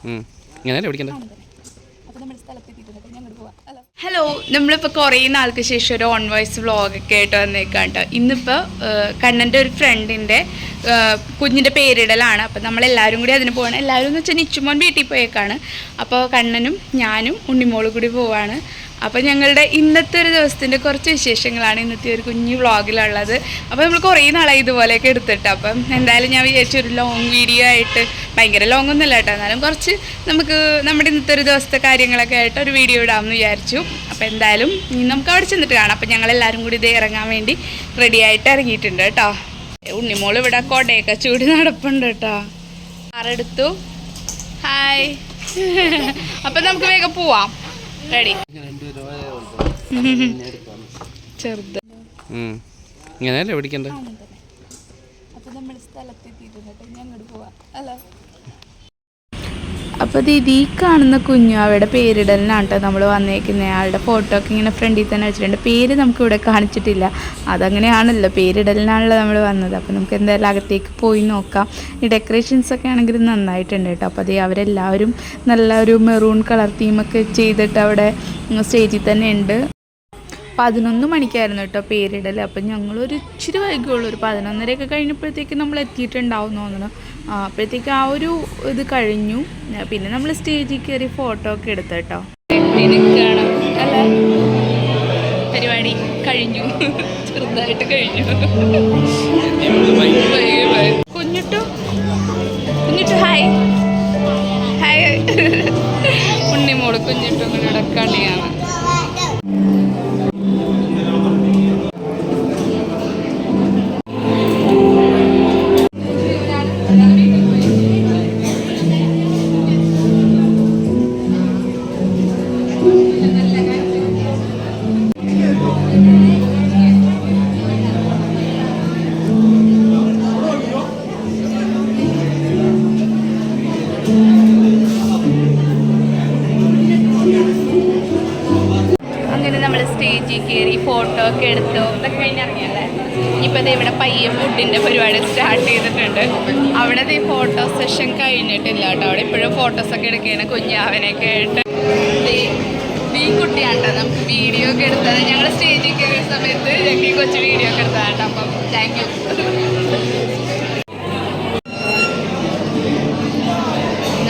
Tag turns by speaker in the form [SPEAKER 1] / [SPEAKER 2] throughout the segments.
[SPEAKER 1] ഇങ്ങനെയല്ലേ പിടിക്കണ്ടേ?
[SPEAKER 2] ഹലോ, നമ്മളിപ്പോൾ കുറേ നാൾക്ക് ശേഷം ഒരു ഓൺ വോയിസ് വ്ളോഗൊക്കെ ആയിട്ട് വന്നേക്കാട്ടോ. ഇന്നിപ്പോൾ കണ്ണൻ്റെ ഒരു ഫ്രണ്ടിൻ്റെ കുഞ്ഞിൻ്റെ പേരിടലാണ്. അപ്പോൾ നമ്മളെല്ലാവരും കൂടി അതിന് പോവാണ്. എല്ലാവരും എന്ന് വെച്ചാൽ നിച്ചുമോൻ വീട്ടിൽ പോയേക്കാണ്. അപ്പോൾ കണ്ണനും ഞാനും ഉണ്ണിമോളും കൂടി പോവാണ്. അപ്പോൾ ഞങ്ങളുടെ ഇന്നത്തെ ഒരു ദിവസത്തിൻ്റെ കുറച്ച് വിശേഷങ്ങളാണ് ഇന്നത്തെ ഒരു കുഞ്ഞു വ്ളോഗിലുള്ളത്. അപ്പോൾ നമ്മൾ കുറേ നാളായി ഇതുപോലെയൊക്കെ എടുത്തിട്ട്. അപ്പം എന്തായാലും ഞാൻ വിചാരിച്ചു ഒരു ലോങ് വീഡിയോ ആയിട്ട്, ഭയങ്കര ലോങ് ഒന്നുമല്ല കേട്ടോ, എന്നാലും കുറച്ച് നമുക്ക് നമ്മുടെ ഇന്നത്തെ ഒരു ദിവസത്തെ കാര്യങ്ങളൊക്കെ ആയിട്ട് ഒരു വീഡിയോ ഇടാമെന്ന് വിചാരിച്ചു. അപ്പോൾ എന്തായാലും നമുക്ക് അവിടെ ചെന്നിട്ട് കാണാം. അപ്പോൾ ഞങ്ങളെല്ലാവരും കൂടി ഇത് ഇറങ്ങാൻ വേണ്ടി റെഡി ആയിട്ട് ഇറങ്ങിയിട്ടുണ്ട് കേട്ടോ. ഉണ്ണിമോൾ ഇവിടെ കൊടയൊക്കെ ചൂടി നടപ്പുണ്ട് കേട്ടോ. കാറെടുത്തു. ഹായ്. അപ്പം നമുക്ക് വേഗം പോവാം. റെഡി. ചെറുത്
[SPEAKER 1] ഇങ്ങനെയല്ലേ പിടിക്കണ്ടേ?
[SPEAKER 2] അപ്പോൾ ദീദി കാണുന്ന കുഞ്ഞു അവയുടെ പേരിടലിനാണ് കേട്ടോ നമ്മൾ വന്നേക്കുന്നത്. ആളുടെ ഫോട്ടോ ഒക്കെ ഇങ്ങനെ ഫ്രണ്ടിൽ തന്നെ വെച്ചിട്ടുണ്ട്. പേര് നമുക്കിവിടെ കാണിച്ചിട്ടില്ല, അതങ്ങനെയാണല്ലോ, പേരിടലിനാണല്ലോ നമ്മൾ വന്നത്. അപ്പോൾ നമുക്ക് എന്തായാലും അകത്തേക്ക് പോയി നോക്കാം. ഈ ഡെക്കറേഷൻസൊക്കെ ആണെങ്കിൽ നന്നായിട്ടുണ്ട് കേട്ടോ. അപ്പോൾ അതേ അവരെല്ലാവരും നല്ലൊരു മെറൂൺ കളർ തീമൊക്കെ ചെയ്തിട്ട് അവിടെ സ്റ്റേജിൽ തന്നെ ഉണ്ട്. 11 മണിക്കായിരുന്നു കേട്ടോ പേരിടൽ. അപ്പം ഞങ്ങളൊരു ഇച്ചിരി വൈകിയുള്ളൂ, ഒരു 11:30 കഴിഞ്ഞപ്പോഴത്തേക്ക് നമ്മൾ എത്തിയിട്ടുണ്ടാവും തോന്നുന്നു. അപ്പോഴത്തേക്ക് ആ ഒരു ഇത് കഴിഞ്ഞു. പിന്നെ നമ്മൾ സ്റ്റേജിൽ കയറി ഫോട്ടോ ഒക്കെ എടുത്തു കേട്ടോ. അല്ല, പരിപാടി കഴിഞ്ഞു, ചെറുതായിട്ട് കഴിഞ്ഞു. കുഞ്ഞിട്ടു ഹായ് ഹായ്. ഉണ്ണിമോള് കുഞ്ഞിട്ടു ഇങ്ങനെ കളിയാണ്. സ്റ്റേജിൽ കയറി ഫോട്ടോ ഒക്കെ എടുത്തു. ഇതൊക്കെ കഴിഞ്ഞിറങ്ങിയല്ലേ. ഇനിയിപ്പോൾ ഇവിടെ പയ്യൻ ഫുഡിൻ്റെ പരിപാടി സ്റ്റാർട്ട് ചെയ്തിട്ടുണ്ട്. അവിടെ ഈ ഫോട്ടോ സെഷൻ കഴിഞ്ഞിട്ടില്ല കേട്ടോ. അവിടെ ഇപ്പോഴും ഫോട്ടോസൊക്കെ എടുക്കുകയാണ് കുഞ്ഞാവനൊക്കെ ആയിട്ട്. ഈ കുട്ടിയാണ് നമുക്ക് വീഡിയോ ഒക്കെ എടുത്തത്. ഞങ്ങൾ സ്റ്റേജിൽ കയറിയ സമയത്ത് ഞങ്ങൾക്ക് കൊച്ചു വീഡിയോ ഒക്കെ എടുത്തതാണ് കേട്ടോ. അപ്പം താങ്ക് യു.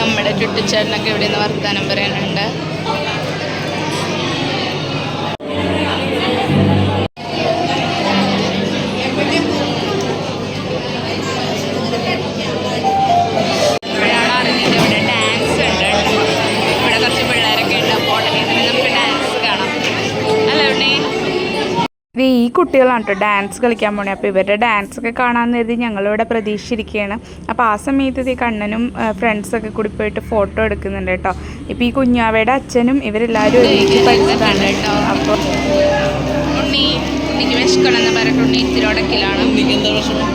[SPEAKER 2] നമ്മുടെ ചുട്ടിച്ചേട്ടനൊക്കെ ഇവിടെ നിന്ന് വർത്താനം പറയാനുണ്ട്. ഈ കുട്ടികളാണ് കേട്ടോ ഡാൻസ് കളിക്കാൻ പോണേ. അപ്പോൾ ഇവരുടെ ഡാൻസൊക്കെ കാണാൻ കരുതി ഞങ്ങളിവിടെ പ്രതീക്ഷിച്ചിരിക്കുകയാണ്. അപ്പോൾ ആ സമയത്ത് ഈ കണ്ണനും ഫ്രണ്ട്സൊക്കെ കൂടി പോയിട്ട് ഫോട്ടോ എടുക്കുന്നുണ്ട് കേട്ടോ. ഇപ്പോൾ ഈ കുഞ്ഞാവയുടെ അച്ഛനും ഇവരെല്ലാവരും ഒരുമിച്ച് പഠിച്ചതാണ് കേട്ടോ. അപ്പോൾ ഉണ്ണിക്ക് വിശക്കണമെന്ന് പറഞ്ഞിട്ട് ഉണ്ണി ഇത്തിരി ഉടക്കിലാണ്. ഉണ്ണിക്ക് വിശക്കുന്നു.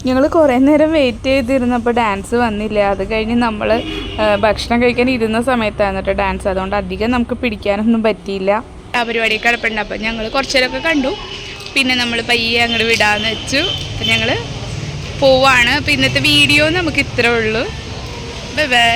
[SPEAKER 2] ഞങ്ങൾ കുറേ നേരം വെയിറ്റ് ചെയ്തിരുന്നപ്പോൾ ഡാൻസ് വന്നില്ല. അത് കഴിഞ്ഞ് നമ്മൾ ഭക്ഷണം കഴിക്കാൻ ഇരുന്ന സമയത്താണ് കേട്ടോ ഡാൻസ്. അതുകൊണ്ട് അധികം നമുക്ക് പിടിക്കാനൊന്നും പറ്റിയില്ല. ആ പരിപാടി കിടപ്പുണ്ട്. അപ്പം ഞങ്ങൾ കുറച്ച് നേരമൊക്കെ കണ്ടു. പിന്നെ നമ്മൾ പയ്യെ അങ്ങോട്ട് വിടാമെന്ന് വെച്ചു. അപ്പം ഞങ്ങൾ പോവാണ്. അപ്പം ഇന്നത്തെ വീഡിയോ നമുക്ക് ഇത്രേ ഉള്ളൂ. Bye bye.